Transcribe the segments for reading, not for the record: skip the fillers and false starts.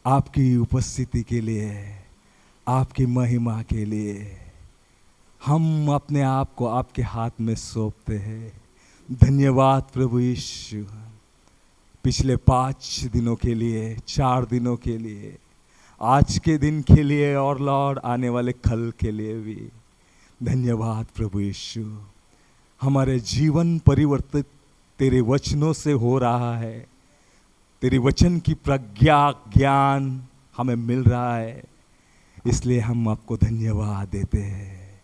आपकी उपस्थिति के लिए, आपकी महिमा के लिए हम अपने आप को आपके हाथ में सौंपते हैं। धन्यवाद प्रभु यीशु, पिछले 5 दिनों के लिए, 4 दिनों के लिए, आज के दिन के लिए और लॉर्ड आने वाले कल के लिए भी धन्यवाद प्रभु यीशु। हमारे जीवन परिवर्तित तेरे वचनों से हो रहा है, तेरे वचन की प्रज्ञा ज्ञान हमें मिल रहा है, इसलिए हम आपको धन्यवाद देते हैं।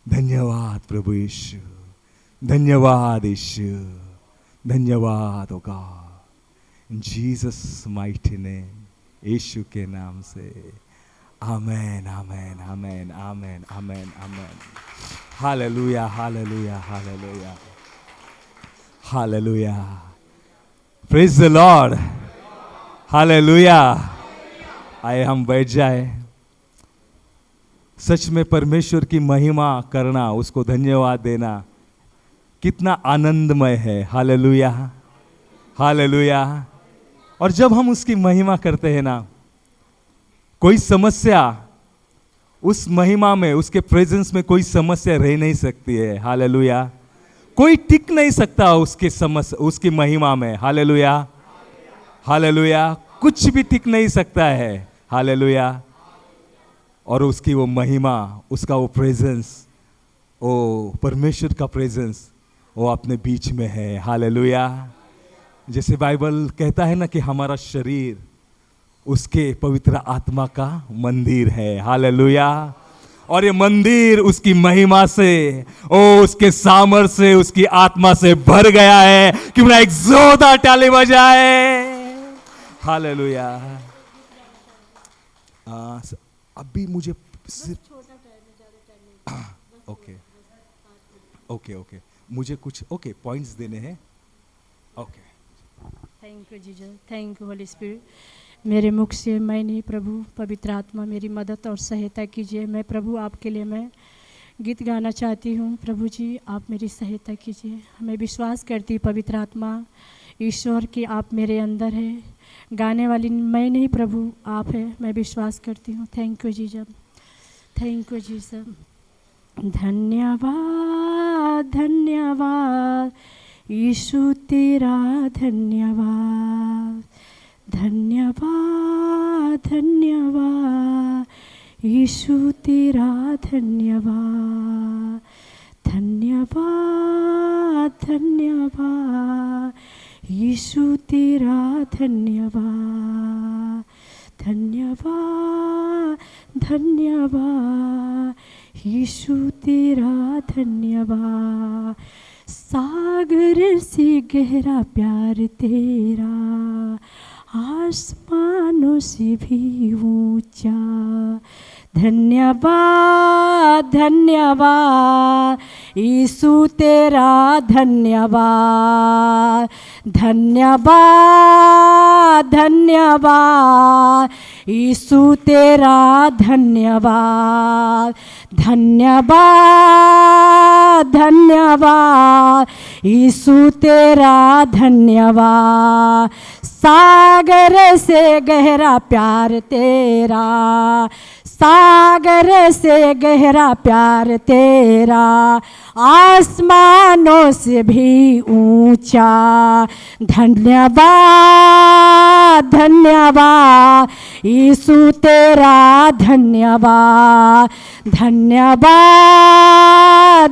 धन्यवाद प्रभु यीशु, धन्यवाद यीशु, धन्यवाद oh God, in Jesus mighty name, Yeshu के नाम से आमेन आमेन आमेन आमेन आमेन आमेन। हालेलुया हालेलुया हालेलुया हालेलुया, प्रेज द लॉर्ड, हालेलुया। आए हम बैठ जाए। सच में परमेश्वर की महिमा करना, उसको धन्यवाद देना कितना आनंदमय है। Hallelujah hallelujah. और जब हम उसकी महिमा करते हैं ना, कोई समस्या उस महिमा में, उसके प्रेजेंस में कोई समस्या रह नहीं सकती है। हालेलुया। कोई टिक नहीं सकता उसकी महिमा में। Hallelujah hallelujah. कुछ भी टिक नहीं सकता है। हालेलुया। और उसकी वो महिमा, उसका वो प्रेजेंस, वो परमेश्वर का प्रेजेंस वो अपने बीच में है। हालेलुया। जैसे बाइबल कहता है ना कि हमारा शरीर उसके पवित्र आत्मा का मंदिर है। हालेलुया। और ये मंदिर उसकी महिमा से, उसके सामर्थ्य से, उसकी आत्मा से भर गया है। क्यों ना एक जोरदार ताली बजाए। हालेलुया। अभी मुझे सिर्फ ओके ओके ओके, मुझे कुछ पॉइंट्स देने हैं। Okay, thank you Jesus, thank you Holi spirit. मेरे मुख से मैं नहीं प्रभु, पवित्र आत्मा मेरी मदद और सहायता कीजिए। मैं प्रभु आपके लिए मैं गीत गाना चाहती हूँ। प्रभु जी आप मेरी सहायता कीजिए। मैं विश्वास करती हूँ पवित्र आत्मा ईश्वर की आप मेरे अंदर है। गाने वाली मैं नहीं प्रभु आप है, मैं विश्वास करती हूँ। Thank you Jesus, thank you Jesus. धन्यवाद धन्यवाद यीशु तेरा धन्यवाद। धन्यवाद धन्यवाद यीशु तेरा धन्यवाद। धन्यवाद धन्यवाद यीशु तेरा धन्यवाद। धन्यवाद धन्यवाद यीशु तेरा धन्यवाद। सागर से गहरा प्यार तेरा, आसमानों से भी ऊंचा। धन्यवाद धन्यवाद यीशु तेरा धन्यवाद। धन्यवाद धन्यवाद यीशु तेरा धन्यवाद। धन्यवाद धन्यवाद यीशु तेरा धन्यवाद। सागर से गहरा प्यार तेरा, सागर से गहरा प्यार तेरा, आसमानों से भी ऊंचा। धन्यवाद धन्यवाद यीशु तेरा धन्यवाद। धन्यवाद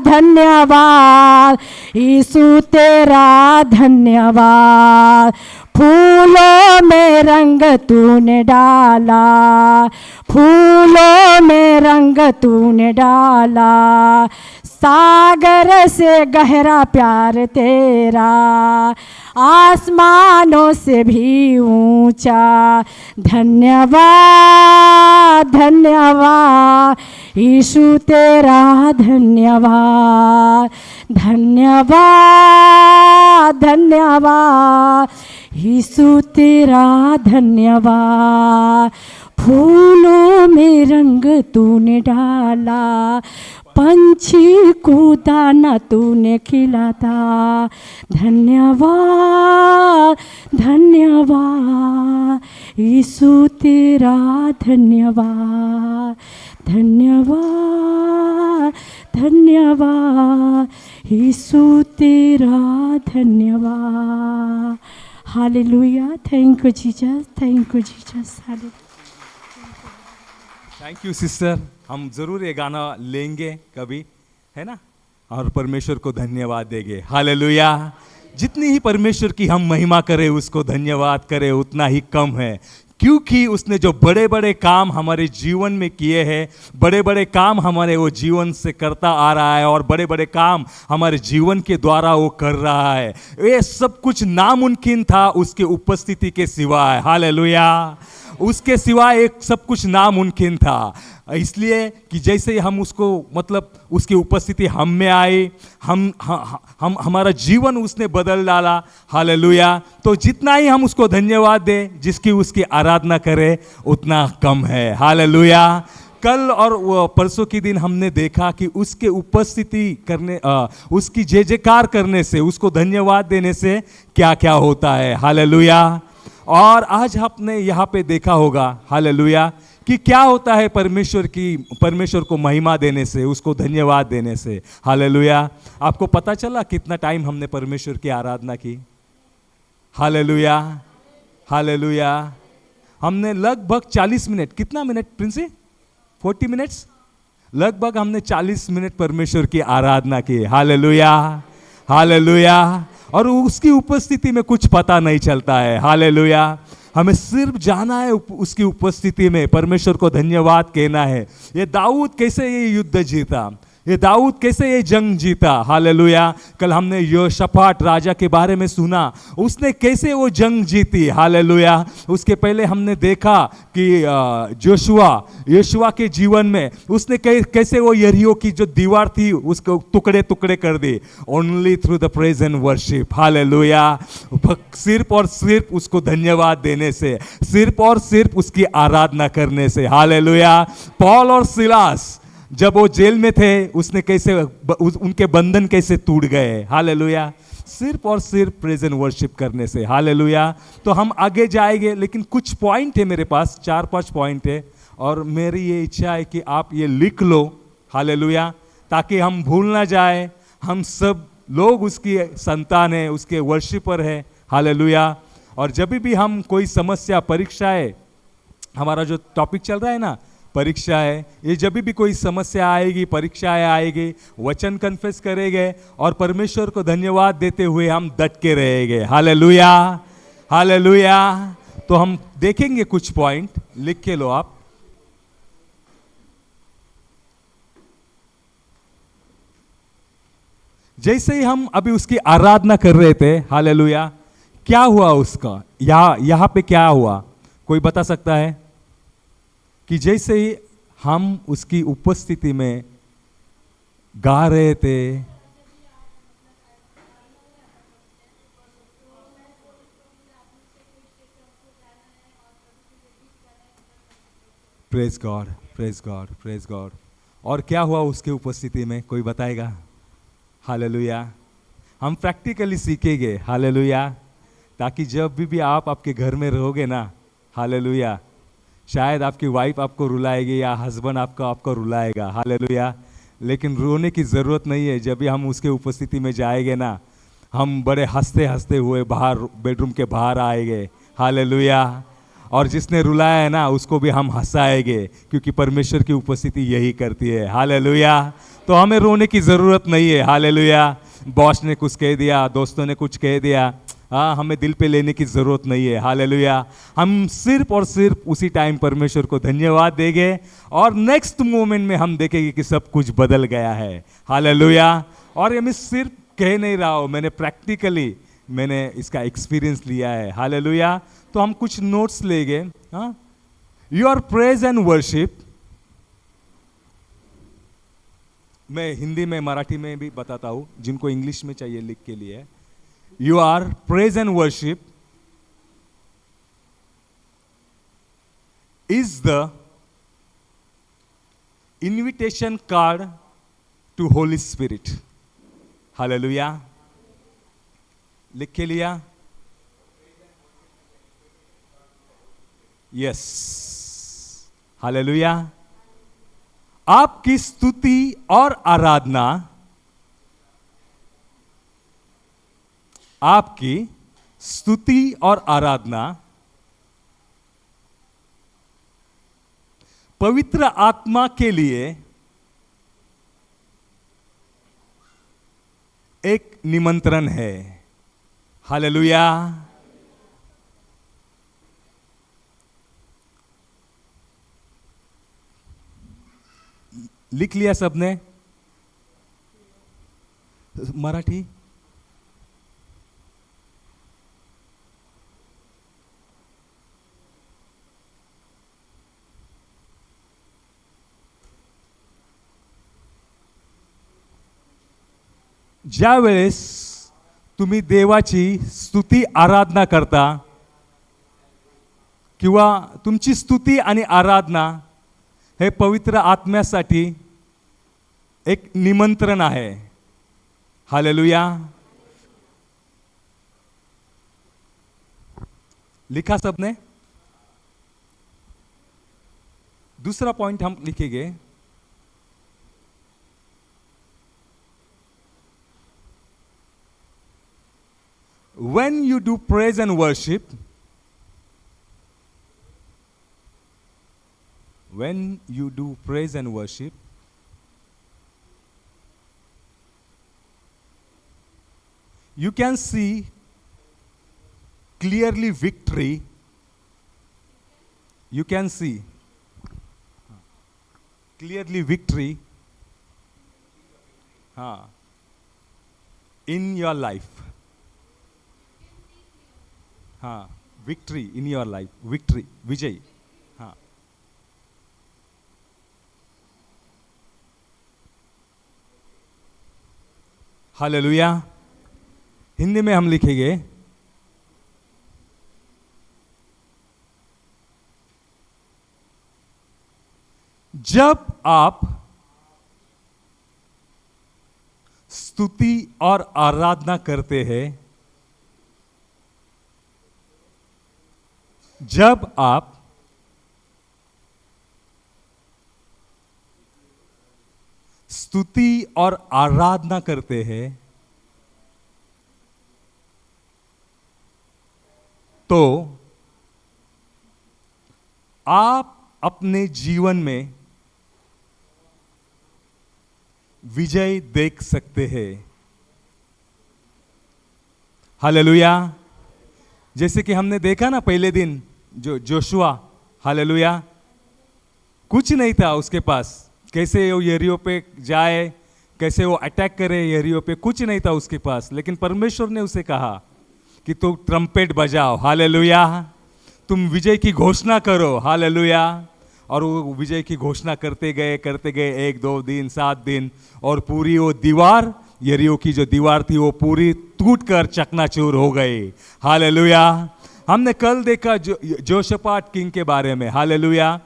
धन्यवाद यीशु तेरा धन्यवाद। फूलों में रंग तूने डाला, फूलों में रंग तूने डाला। सागर से गहरा प्यार तेरा, आसमानों से भी ऊंचा। धन्यवाद धन्यवाद यीशु तेरा धन्यवाद। धन्यवाद धन्यवाद यीशु तेरा धन्यवाद। फूलों में रंग तूने डाला, पंछी को दाना तूने खिलाता। धन्यवाद धन्यवाद यीशु तेरा धन्यवाद। धन्यवाद धन्यवाद यीशु तेरा धन्यवाद। Hallelujah. Thank you Jesus, thank you Jesus. Hallelujah. Thank you sister. हम जरूर ये गाना लेंगे कभी, है ना, और परमेश्वर को धन्यवाद देंगे। हालेलुया। जितनी ही परमेश्वर की हम महिमा करें, उसको धन्यवाद करें, उतना ही कम है, क्योंकि उसने जो बड़े बड़े काम हमारे जीवन में किए हैं, बड़े बड़े काम हमारे वो जीवन से करता आ रहा है, और बड़े बड़े काम हमारे जीवन के द्वारा वो कर रहा है। ये सब कुछ नामुमकिन था उसके उपस्थिति के सिवाय। हालेलुया। उसके सिवाय एक सब कुछ नामुमकिन था, इसलिए कि जैसे हम उसको, मतलब उसकी उपस्थिति हम में आई, हम हमारा जीवन उसने बदल डाला। हालेलुया। तो जितना ही हम उसको धन्यवाद दें, जिसकी उसकी आराधना करें, उतना कम है। हालेलुया। कल और परसों के दिन हमने देखा कि उसके उपस्थिति करने, उसकी जय जयकार करने से, उसको धन्यवाद देने से क्या क्या होता है। हालेलुया। और आज आपने यहाँ पे देखा होगा, हालेलुया, कि क्या होता है परमेश्वर को महिमा देने से, उसको धन्यवाद देने से। हालेलुया। आपको पता चला कितना टाइम हमने परमेश्वर की आराधना की? हालेलुया। हालेलुया। हमने लगभग 40 मिनट, कितना मिनट प्रिंसी? 40 मिनट्स, लगभग हमने 40 मिनट परमेश्वर की आराधना की। हालेलुया। हालेलुया। और उसकी उपस्थिति में कुछ पता नहीं चलता है। हालेलुया। हमें सिर्फ जाना है उसकी उपस्थिति में, परमेश्वर को धन्यवाद कहना है। ये दाऊद कैसे ये युद्ध जीता, ये दाऊद कैसे ये जंग जीता। हालेलुया। कल हमने यहोशापात राजा के बारे में सुना, उसने कैसे वो जंग जीती। हालेलुया। उसके पहले हमने देखा कि यहोशुआ के जीवन में उसने कैसे वो यरीहो की जो दीवार थी उसको टुकड़े टुकड़े कर दी। Only through the praise and worship. हालेलुया। सिर्फ और सिर्फ उसको धन्यवाद देने से, सिर्फ और सिर्फ उसकी आराधना करने से। हालेलुया। पौल और सिलास जब वो जेल में थे, उसने कैसे, उनके बंधन कैसे टूट गए। हालेलुया। सिर्फ और सिर्फ प्रेज एंड वर्शिप करने से। हालेलुया। तो हम आगे जाएंगे, लेकिन कुछ पॉइंट है मेरे पास, 4-5 पॉइंट है, और मेरी ये इच्छा है कि आप ये लिख लो। हालेलुया। ताकि हम भूल ना जाए, हम सब लोग उसकी संतान है, उसके वर्शिपर है। हालेलुया। और जब भी हम कोई समस्या, परीक्षा है, हमारा जो टॉपिक चल रहा है ना, परीक्षा है, ये जब भी कोई समस्या आएगी, परीक्षाएं आएगी, वचन कन्फेस करेंगे और परमेश्वर को धन्यवाद देते हुए हम डट के रहेंगे। हालेलुया। हालेलुया। तो हम देखेंगे कुछ पॉइंट, लिख के लो आप। जैसे ही हम अभी उसकी आराधना कर रहे थे, हालेलुया, क्या हुआ उसका, यहां पे क्या हुआ, कोई बता सकता है? कि जैसे ही हम उसकी उपस्थिति में गा रहे थे, praise God, praise God, praise God. और क्या हुआ उसके उपस्थिति में, कोई बताएगा? हालेलुया। हम प्रैक्टिकली सीखेंगे। हालेलुया। ताकि जब भी आप आपके घर में रहोगे ना, हालेलुया, शायद आपकी वाइफ आपको रुलाएगी या हस्बैंड आपको रुलाएगा। हालेलुया। लेकिन रोने की ज़रूरत नहीं है। जब भी हम उसके उपस्थिति में जाएंगे ना, हम बड़े हंसते हंसते हुए बाहर, बेडरूम के बाहर आएंगे। हालेलुया। और जिसने रुलाया है ना, उसको भी हम हंसाएंगे, क्योंकि परमेश्वर की उपस्थिति यही करती है। हालेलुया। तो हमें रोने की ज़रूरत नहीं है। हालेलुया। बॉस ने कुछ कह दिया, दोस्तों ने कुछ कह दिया, हमें दिल पे लेने की ज़रूरत नहीं है। हालेलुया। हम सिर्फ और सिर्फ उसी टाइम परमेश्वर को धन्यवाद देंगे, और नेक्स्ट मोमेंट में हम देखेंगे कि सब कुछ बदल गया है। हालेलुया। और ये मैं सिर्फ कह नहीं रहा हूँ, मैंने इसका एक्सपीरियंस लिया है। हालेलुया। तो हम कुछ नोट्स लेंगे। योर प्रेज एंड वर्शिप, मैं हिंदी में, मराठी में भी बताता हूँ, जिनको इंग्लिश में चाहिए लिख के लिए। Your praise and worship is the invitation card to holy spirit. Hallelujah. लिख के लिया? यस। हालेलुया। आपकी स्तुति और आराधना, आपकी स्तुति और आराधना पवित्र आत्मा के लिए एक निमंत्रण है। हालेलुया। लिख लिया सबने? मराठी? ज्या वेळेस तुम्ही देवाची स्तुती आराधना करता किंवा तुमची स्तुती आणि आराधना हे पवित्र आत्म्यासाठी एक निमंत्रण आहे। हालेलुया। लिखा सबने? दूसरा पॉइंट हम लिखेंगे। When you do praise and worship, when you do praise and worship, you can see clearly victory. You can see clearly victory in your life. हाँ, victory in your life, victory, विजय। हाँ, हालेलुया। हिंदी में हम लिखेंगे, जब आप स्तुति और आराधना करते हैं, जब आप स्तुति और आराधना करते हैं तो आप अपने जीवन में विजय देख सकते हैं। हालेलुया। जैसे कि हमने देखा ना पहले दिन जो जोशुआ, हालेलुया, कुछ नहीं था उसके पास, कैसे वो यरीहो पे जाए, कैसे वो अटैक करे यरीहो पे, कुछ नहीं था उसके पास, लेकिन परमेश्वर ने उसे कहा कि तुम ट्रम्पेट बजाओ। हालेलुया। तुम विजय की घोषणा करो। हालेलुया। और वो विजय की घोषणा करते गए 1 2 दिन 7 दिन, और पूरी वो दीवार, यरीहो की जो दीवार थी वो पूरी टूटकर चकनाचूर हो गई। हालेलुया। हमने कल देखा जोशपाट किंग के बारे में। हालेलुया।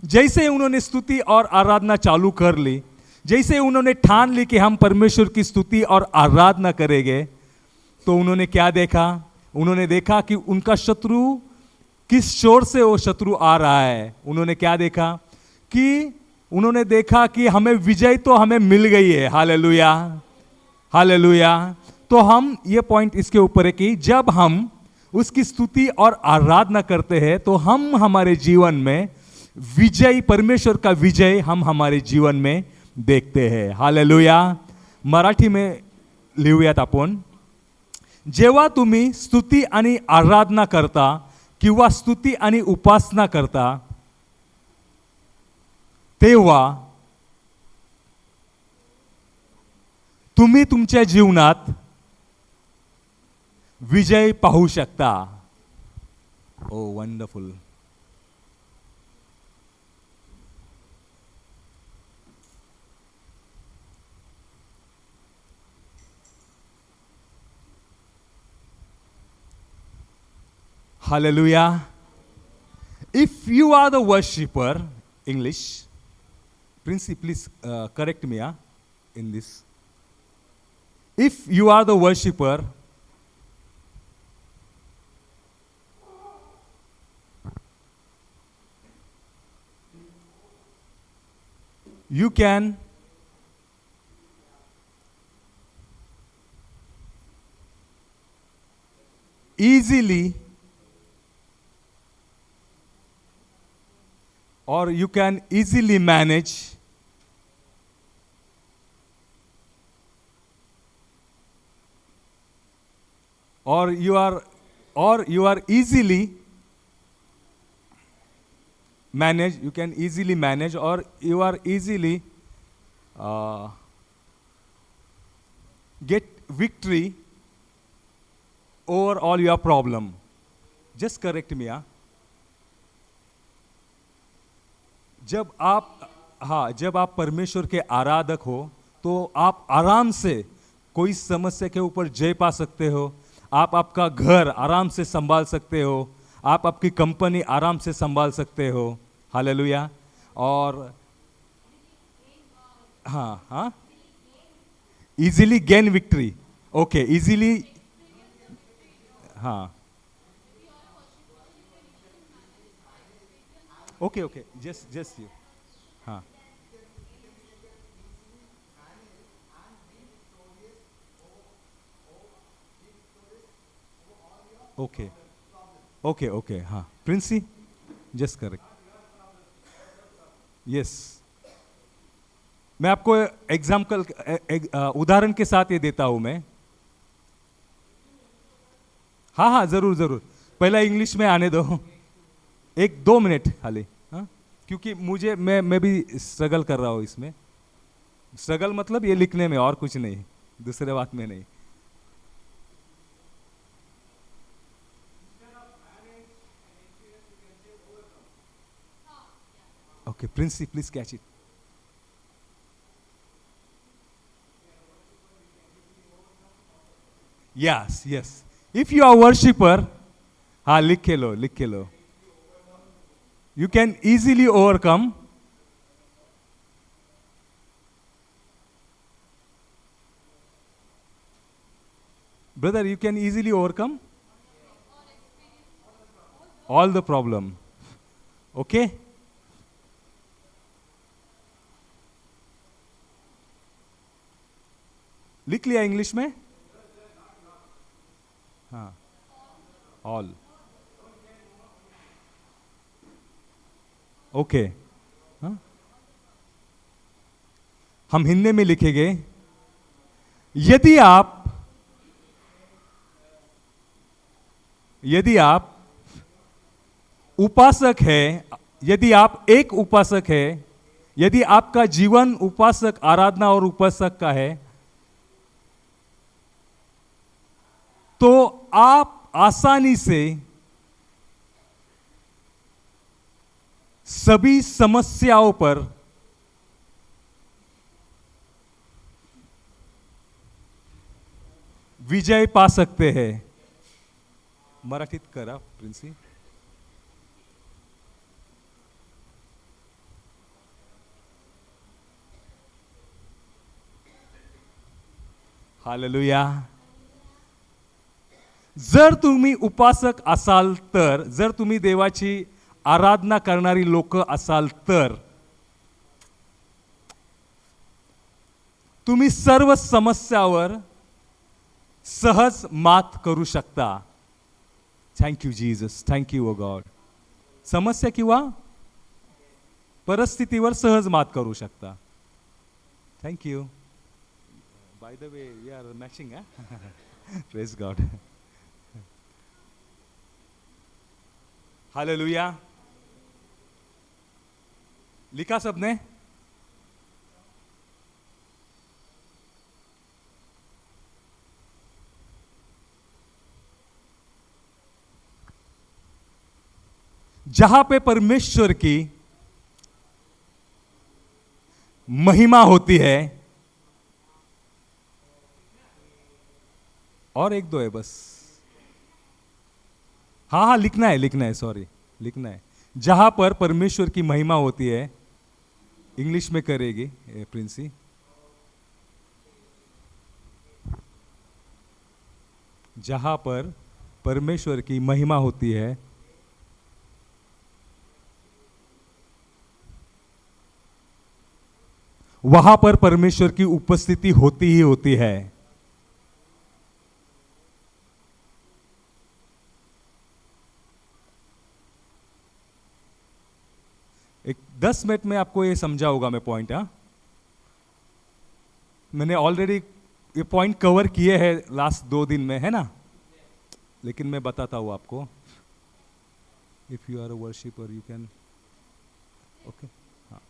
जैसे उन्होंने स्तुति और आराधना चालू कर ली, जैसे उन्होंने ठान ली कि हम परमेश्वर की स्तुति और आराधना करेंगे, तो उन्होंने क्या देखा? उन्होंने देखा कि उनका शत्रु किस ओर से वो शत्रु आ रहा है। उन्होंने क्या देखा? कि उन्होंने देखा कि हमें विजय तो हमें मिल गई है। हालेलुया। हालेलुया। तो हम ये पॉइंट इसके ऊपर है कि जब हम उसकी स्तुति और आराधना करते हैं तो हम हमारे जीवन में विजय, परमेश्वर का विजय हम हमारे जीवन में देखते हैं। हालेलुया। मराठी में लिहूयात आपण, जेव्हा तुम्ही स्तुती आणि आराधना करता किंवा स्तुती आणि उपासना करता तेव्हा तुम्ही तुमच्या जीवनात विजय पाहू शकता। ओ wonderful. Hallelujah. If you are the worshipper, English, Princy, please correct me in this. If you are the worshipper, you can easily, or you can easily manage or you are easily manage, you can easily manage, or you are easily get victory over all your problem. Just correct me, जब आप परमेश्वर के आराधक हो तो आप आराम से कोई समस्या के ऊपर जय पा सकते हो, आप आपका घर आराम से संभाल सकते हो, आप आपकी कंपनी आराम से संभाल सकते हो। हालेलुया। और easily gain victory. Okay, easily, okay, just you. Okay, Princy, just correct. Yes, मैं आपको एग्जाम्पल उदाहरण के साथ ये देता हूं मैं। हाँ, जरूर। पहला इंग्लिश में आने दो, 1-2 मिनट खाली। क्योंकि मैं भी स्ट्रगल कर रहा हूं इसमें। स्ट्रगल मतलब ये लिखने में, और कुछ नहीं, दूसरे बात में नहीं। Okay, Princey, please catch it. Yes. If you are worshipper, लिख के लो. You can easily overcome. Brother, you can easily overcome all the problem. Okay? लिख लिया इंग्लिश में? ऑल। ओके, हम हिंदी में लिखेंगे। यदि आप उपासक है, यदि आप एक उपासक है, यदि आपका जीवन उपासक, आराधना और उपासक का है, तो आप आसानी से सभी समस्याओं पर विजय पा सकते हैं। मराठीत करा प्रिंसी। हालेलुया। जर तुम्ही उपासक असाल तर, जर तुम्ही देवाची आराधना करणारी लोक असाल तर, तुम्ही सर्व समस्यावर सहज मात करू शकता। Thank you Jesus, thank you O God. समस्या किंवा परिस्थितीवर सहज मात करू शकता। Thank you. By the way, we are matching. Praise God. Hallelujah. लिखा सबने? जहां पे परमेश्वर की महिमा होती है, और 1-2 है बस। हाँ, लिखना है, सॉरी, लिखना है। जहां पर परमेश्वर की महिमा होती है, इंग्लिश में करेगी प्रिंसी। जहां पर परमेश्वर की महिमा होती है, वहां पर परमेश्वर की उपस्थिति होती ही होती है। एक 10 मिनट में आपको ये समझा होगा मैं पॉइंट। हाँ, मैंने ऑलरेडी ये पॉइंट कवर किए हैं लास्ट 2 दिन में, है ना, लेकिन मैं बताता हूं आपको। If you are a worshipper you can, okay. हाँ,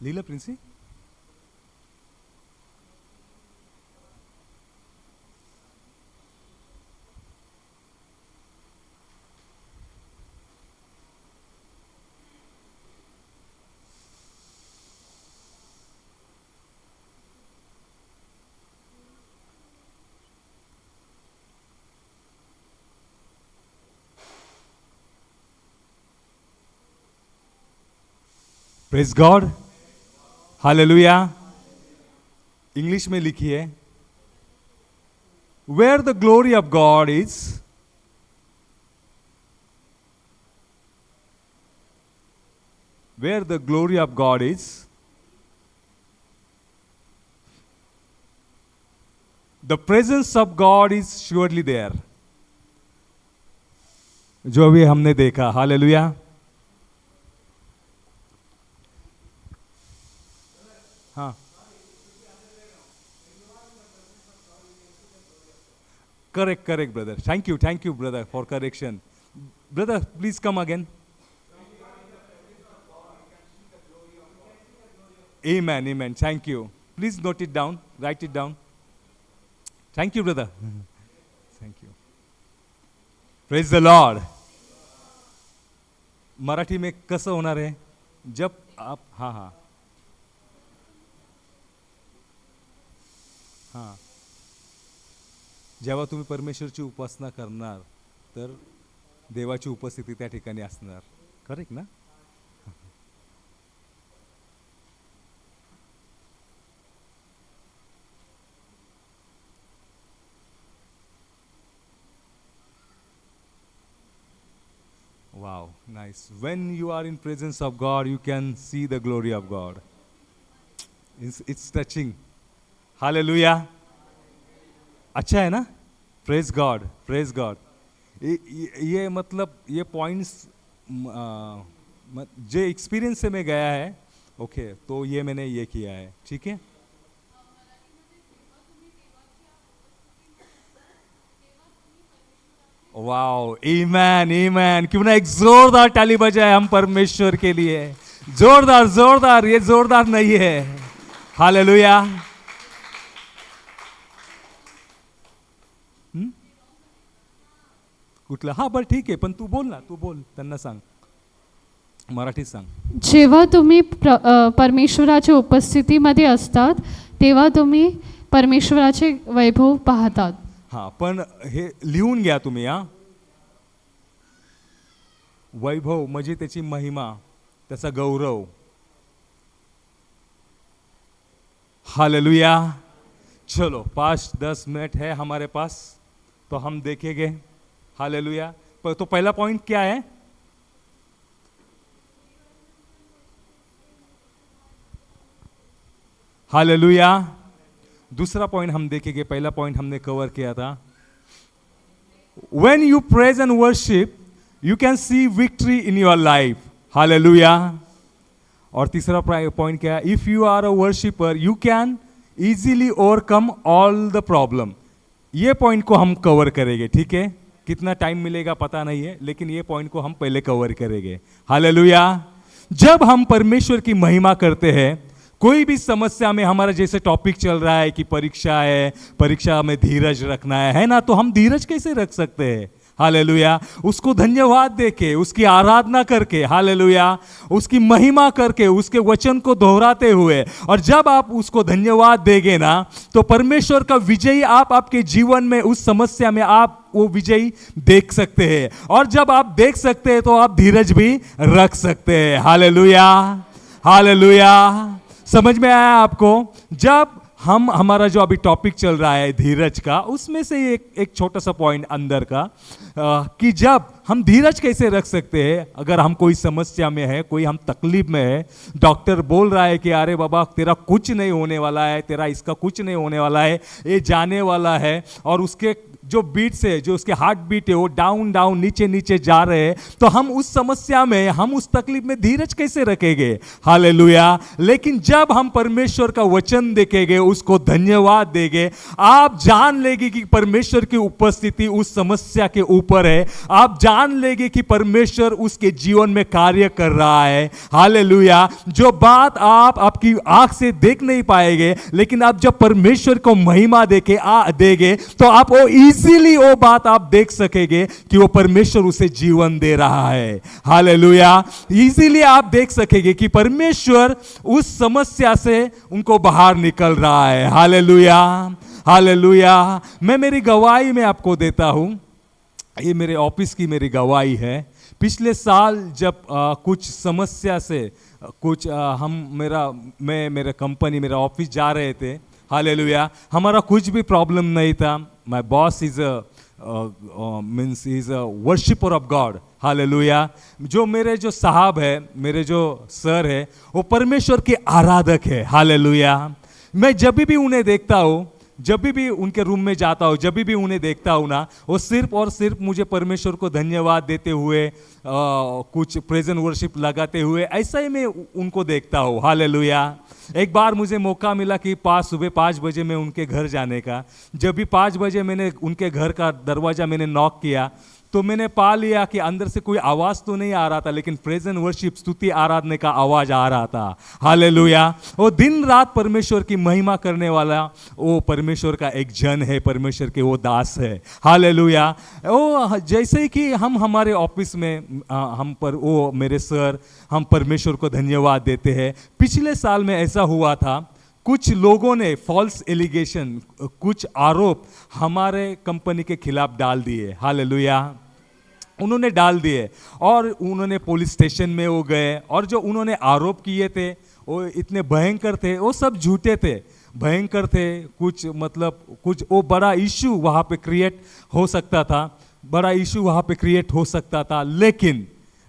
लीला प्रिंसी। प्रेज गॉड, हालेलुया। इंग्लिश में लिखिए, where the glory of God is, where the glory of God is, the presence of God is surely there. जो अभी हमने देखा, हालेलुया। हाँ, correct brother, thank you brother for correction. Brother, please come again. Amen, thank you. Please note it down, write it down. Thank you brother. Thank you. Praise the Lord. Marathi में कसं होणार आहे जब आप, हाँ हाँ हाँ, जेव्हा तुम्ही परमेश्वरची उपासना करणार तर देवाची उपस्थिती त्या ठिकाणी असणार, करेक्ट ना? Wow, nice. When you are in presence of God, you can see the glory of God. It's touching. Hallelujah. अच्छा है ना? Praise God, praise God. ये मतलब ये पॉइंट्स जो एक्सपीरियंस से मैं गया है, ओके, तो ये मैंने ये किया है, ठीक है? Wow, amen amen. क्यों ना एक जोरदार ताली बजाए हम परमेश्वर के लिए, जोरदार जोरदार, ये जोरदार नहीं है। हालेलुया। कुठला? हा बरं ठीक आहे, पण तू बोल ना, तू बोल, त्यांना सांग, मराठीत सांग. जेव्हा तुम्ही परमेश्वराच्या उपस्थितीमध्ये असतात तेव्हा तुम्ही परमेश्वराचे वैभव पाहतात. हा, पण हे लिहून घ्या तुम्ही. हा, वैभव म्हणजे त्याची महिमा, त्याचा गौरव. हालेलुया. चलो 5-10 मिनट है हमारे पास, तो हम देखेंगे. हालेलुया. तो पहला पॉइंट क्या है? हालेलुया. दूसरा पॉइंट हम देखेंगे, पहला पॉइंट हमने कवर किया था. When you praise and worship, you can see victory in your life. Hallelujah. और तीसरा पॉइंट क्या है? If you are a worshipper, you can easily overcome all the problem. ये पॉइंट को हम कवर करेंगे, ठीक है? कितना टाइम मिलेगा पता नहीं है, लेकिन ये पॉइंट को हम पहले कवर करेंगे. हालेलुया. जब हम परमेश्वर की महिमा करते हैं, कोई भी समस्या में, हमारा जैसे टॉपिक चल रहा है कि परीक्षा है, परीक्षा में धीरज रखना है ना, तो हम धीरज कैसे रख सकते हैं? हालेलुया, उसको धन्यवाद देके, उसकी आराधना करके, हालेलुया, उसकी महिमा करके, उसके वचन को दोहराते हुए, और जब आप उसको धन्यवाद देंगे ना, तो परमेश्वर का विजयी आप आपके जीवन में उस समस्या में आप वो विजयी देख सकते हैं। और जब आप देख सकते हैं तो आप धीरज भी रख सकते हैं। Hallelujah, hallelujah. समझ में आया आपको? जब हमारा जो अभी टॉपिक चल रहा है धीरज का, उसमें से एक छोटा सा पॉइंट अंदर का, कि जब हम धीरज कैसे रख सकते हैं अगर हम कोई समस्या में है, कोई हम तकलीफ में है, डॉक्टर बोल रहा है कि अरे बाबा तेरा कुछ नहीं होने वाला है, तेरा इसका कुछ नहीं होने वाला है, ये जाने वाला है, और उसके जो बीट्स है, जो उसके हार्ट बीट है, वो डाउन डाउन नीचे नीचे जा रहे हैं, तो हम उस समस्या में, हम उस तकलीफ में धीरज कैसे रखेंगे? हालेलुया। लेकिन जब हम परमेश्वर का वचन देखेंगे, उसको धन्यवाद देंगे, आप जान लेंगे कि परमेश्वर की उपस्थिति उस समस्या के ऊपर है। आप जान लेंगे कि परमेश्वर उसके जीवन में कार्य कर रहा है। हालेलुया। जो बात आप आपकी आंख से देख नहीं पाएंगे, लेकिन आप जब परमेश्वर को महिमा देंगे तो आप वो इजीली वो बात आप देख सकेंगे कि वो परमेश्वर उसे जीवन दे रहा है। हालेलुया। इजीली आप देख सकेंगे कि परमेश्वर उस समस्या से उनको बाहर निकल रहा है। Hallelujah, hallelujah. मैं मेरी गवाही में आपको देता हूं, ये मेरे ऑफिस की मेरी गवाही है। पिछले साल जब कुछ समस्या से मैं मेरा कंपनी, मेरा ऑफिस जा रहे थे, हालेलुया, हमारा कुछ भी प्रॉब्लम नहीं था। My boss is a worshipper of God. Hallelujah. जो मेरे जो साहब है, मेरे जो सर है, वो परमेश्वर के आराधक है। हालेलुया। मैं जब भी उन्हें देखता हूँ, जब भी उनके रूम में जाता हूँ, जब भी उन्हें देखता हूँ ना, वो सिर्फ और सिर्फ मुझे परमेश्वर को धन्यवाद देते हुए, कुछ प्रेजेंट वर्शिप लगाते हुए, ऐसा ही मैं उनको देखता हूँ। हालेलुया। एक बार मुझे मौका मिला कि सुबह 5 बजे में उनके घर जाने का। जब भी 5 बजे मैंने उनके घर का दरवाज़ा मैंने नॉक किया, तो मैंने पा लिया कि अंदर से कोई आवाज़ तो नहीं आ रहा था, लेकिन प्रेजेंट वर्शिप, स्तुति आराधना का आवाज़ आ रहा था। हालेलुया। वो दिन रात परमेश्वर की महिमा करने वाला वो परमेश्वर का एक जन है, परमेश्वर के वो दास है। हालेलुया। वो जैसे ही कि हम हमारे ऑफिस में वो मेरे सर, हम परमेश्वर को धन्यवाद देते हैं। पिछले साल में ऐसा हुआ था, कुछ लोगों ने फॉल्स एलिगेशन, कुछ आरोप हमारे कंपनी के खिलाफ डाल दिए। हालेलुया। उन्होंने डाल दिए और उन्होंने पुलिस स्टेशन में वो गए, और जो उन्होंने आरोप किए थे वो इतने भयंकर थे, वो सब झूठे थे, भयंकर थे। कुछ वो बड़ा इशू वहाँ पे क्रिएट हो सकता था, बड़ा इशू वहाँ पे क्रिएट हो सकता था।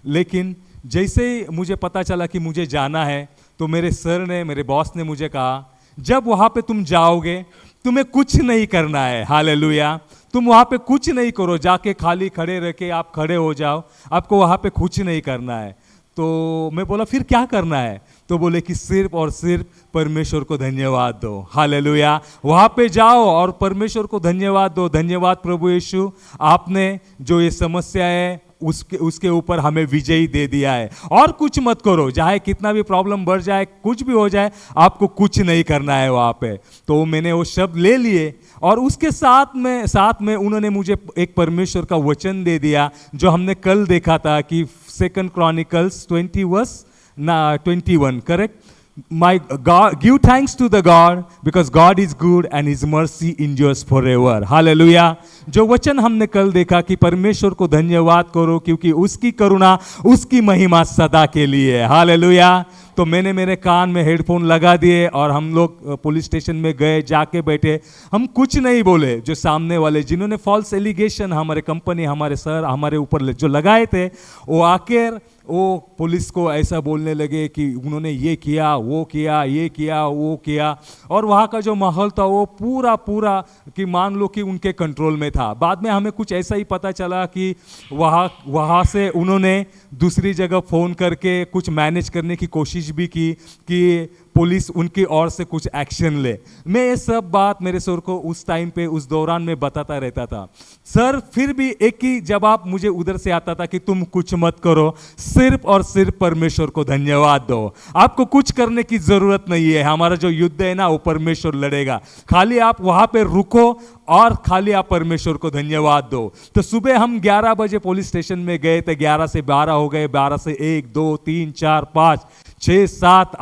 लेकिन जैसे ही मुझे पता चला कि मुझे जाना है, तो मेरे सर ने, मेरे बॉस ने मुझे कहा, जब वहाँ पे तुम जाओगे तुम्हें कुछ नहीं करना है। हालेलुया। तुम वहाँ पे कुछ नहीं करो, जाके खाली खड़े रह के आप खड़े हो जाओ, आपको वहाँ पे कुछ नहीं करना है। तो मैं बोला फिर क्या करना है? तो बोले कि सिर्फ और सिर्फ परमेश्वर को धन्यवाद दो। हालेलुया। वहाँ पे जाओ और परमेश्वर को धन्यवाद दो। धन्यवाद प्रभु यीशु, आपने जो ये समस्या है उसके ऊपर हमें विजयी दे दिया है। और कुछ मत करो, चाहे कितना भी प्रॉब्लम बढ़ जाए, कुछ भी हो जाए, आपको कुछ नहीं करना है वहाँ पे। तो मैंने वो शब्द ले लिए, और उसके साथ में उन्होंने मुझे एक परमेश्वर का वचन दे दिया, जो हमने कल देखा था कि 2 Chronicles 20:21, correct? My God, give thanks to the God because God is good and His mercy endures forever. Hallelujah. जो वचन हमने कल देखा कि परमेश्वर को धन्यवाद करो क्योंकि उसकी करुणा, उसकी महिमा सदा के लिए। हालेलुया। तो मैंने मेरे कान में हेडफोन लगा दिए और हम लोग पुलिस स्टेशन में गए, जाके बैठे। हम कुछ नहीं बोले। जो सामने वाले जिन्होंने फॉल्स एलिगेशन हमारे कंपनी, हमारे सर, हमारे ऊपर जो लगाए थे, वो आकर वो पुलिस को ऐसा बोलने लगे कि उन्होंने ये किया, वो किया, ये किया, वो किया। और वहाँ का जो माहौल था वो पूरा कि मान लो कि उनके कंट्रोल में था। बाद में हमें कुछ ऐसा ही पता चला कि वहाँ से उन्होंने दूसरी जगह फ़ोन करके कुछ मैनेज करने की कोशिश भी की कि पुलिस उनकी ओर से कुछ एक्शन ले। मैं ये सब बात मेरे सर को उस टाइम पे उस दौरान में बताता रहता था। सर फिर भी एक ही जवाब मुझे उधर से आता था कि तुम कुछ मत करो, सिर्फ और सिर्फ परमेश्वर को धन्यवाद दो। आपको कुछ करने की जरूरत नहीं है, हमारा जो युद्ध है ना वो परमेश्वर लड़ेगा, खाली आप वहां पे रुको और खाली आप परमेश्वर को धन्यवाद दो। तो सुबह हम 11 बजे पुलिस स्टेशन में गए थे, 11 से 12 हो गए, 12 से 1 2 3 4 5 6 7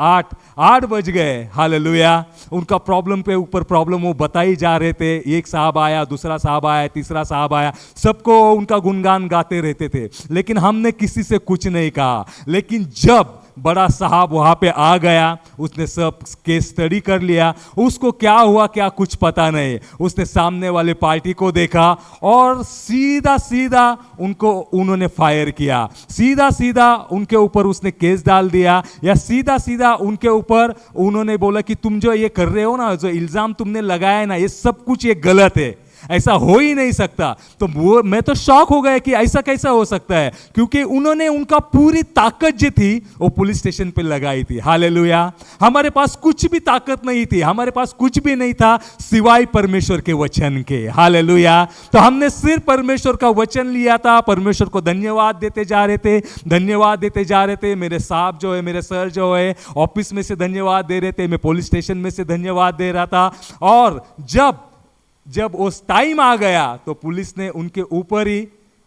8 बज गए। हालेलुया। उनका प्रॉब्लम पे ऊपर प्रॉब्लम वो बताई जा रहे थे। एक साहब आया, दूसरा साहब आया, तीसरा साहब आया, सबको उनका गुणगान गाते रहते थे, लेकिन हमने किसी से कुछ नहीं कहा। लेकिन जब बड़ा साहब वहां पे आ गया, उसने सब केस स्टडी कर लिया, उसको क्या हुआ क्या कुछ पता नहीं, उसने सामने वाले पार्टी को देखा और सीधा सीधा उन्होंने फायर किया, सीधा सीधा उनके ऊपर उसने केस डाल दिया, या सीधा सीधा उनके ऊपर उन्होंने बोला कि तुम जो ये कर रहे हो ना, जो इल्जाम तुमने लगाया है ना, ये सब कुछ ये गलत है, ऐसा हो ही नहीं सकता। तो वो मैं तो शॉक हो गया कि ऐसा कैसा हो सकता है, क्योंकि उन्होंने उनका पूरी ताकत जो थी वो पुलिस स्टेशन पे लगाई थी। हालेलुया। हमारे पास कुछ भी ताकत नहीं थी, हमारे पास कुछ भी नहीं था सिवाय परमेश्वर के वचन के। हालेलुया। तो हमने सिर्फ परमेश्वर का वचन लिया था, परमेश्वर को धन्यवाद देते जा रहे थे, धन्यवाद देते जा रहे थे। मेरे साहब जो है, मेरे सर जो है, ऑफिस में से धन्यवाद दे रहे थे, मैं पुलिस स्टेशन में से धन्यवाद दे रहा था। और जब उस टाइम आ गया तो पुलिस ने उनके ऊपर ही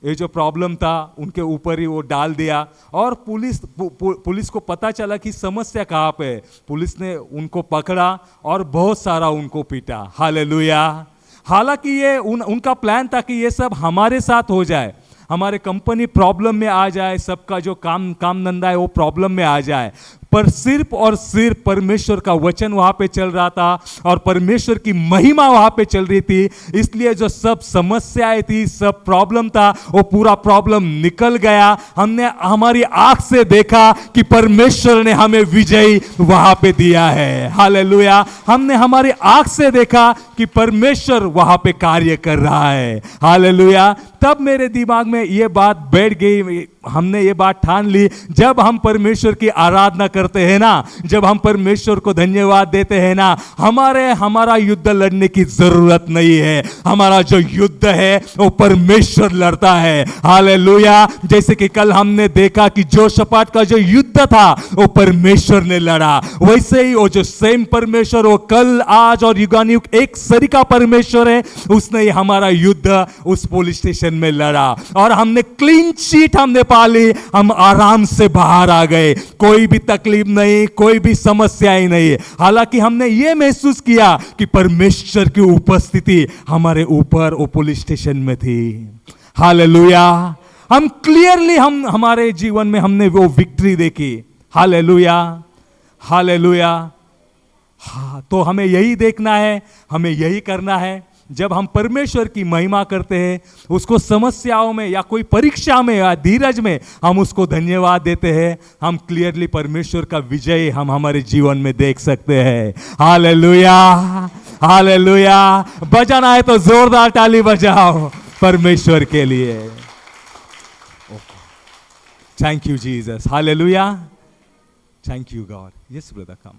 ये जो प्रॉब्लम था उनके ऊपर ही वो डाल दिया, और पुलिस को पता चला कि समस्या कहाँ पे है। पुलिस ने उनको पकड़ा और बहुत सारा उनको पीटा। हालेलुया। हालांकि ये उनका प्लान था कि ये सब हमारे साथ हो जाए, हमारे कंपनी प्रॉब्लम में आ जाए, सबका जो काम धंधा है वो प्रॉब्लम में आ जाए, पर सिर्फ और सिर्फ परमेश्वर का वचन वहां पे चल रहा था और परमेश्वर की महिमा वहां पे चल रही थी। इसलिए जो सब समस्याएं थी, सब प्रॉब्लम था, वो पूरा प्रॉब्लम निकल गया। हमने हमारी आंख से देखा कि परमेश्वर ने हमें विजय वहां पे दिया है। हालेलुया। हमने हमारी आंख से देखा कि परमेश्वर वहां पे कार्य कर रहा है। हालेलुया। तब मेरे दिमाग में ये बात बैठ गई, हमने ये बात ठान ली, जब हम परमेश्वर की आराधना करते हैं ना, जब हम परमेश्वर को धन्यवाद देते हैं ना, हमारा युद्ध लड़ने की जरूरत नहीं है। हमारा जो युद्ध है वो परमेश्वर लड़ता है। हालेलुया। जैसे कि कल हमने देखा कि जोशपाट का जो युद्ध था वो परमेश्वर ने लड़ा, वैसे ही वो जो सेम परमेश्वर, वो कल आज और युगानुयुग एक सरीका परमेश्वर है, उसने ही हमारा युद्ध उस पुलिस स्टेशन में लड़ा और हमने क्लीन शीट हमने पाली, हम आराम से बाहर आ गए, कोई भी तकलीफ नहीं, कोई भी समस्या ही नहीं। हालांकि हमने ये महसूस किया कि परमेश्वर की उपस्थिति हमारे ऊपर वो पुलिस स्टेशन में थी। हालेलुया। हम क्लियरली हमारे जीवन में हमने वो विक्ट्री देखी। हालेलुया। हालेलुया। हाँ, तो हमें यही देखना है, हमें यही करना है। जब हम परमेश्वर की महिमा करते हैं, उसको समस्याओं में या कोई परीक्षा में या धीरज में हम उसको धन्यवाद देते हैं, हम क्लियरली परमेश्वर का विजय हम हमारे जीवन में देख सकते हैं। हालेलुया। हालेलुया। बजाना है तो जोरदार ताली बजाओ परमेश्वर के लिए। Thank you Jesus. Hallelujah. Thank you God. Yes brother come.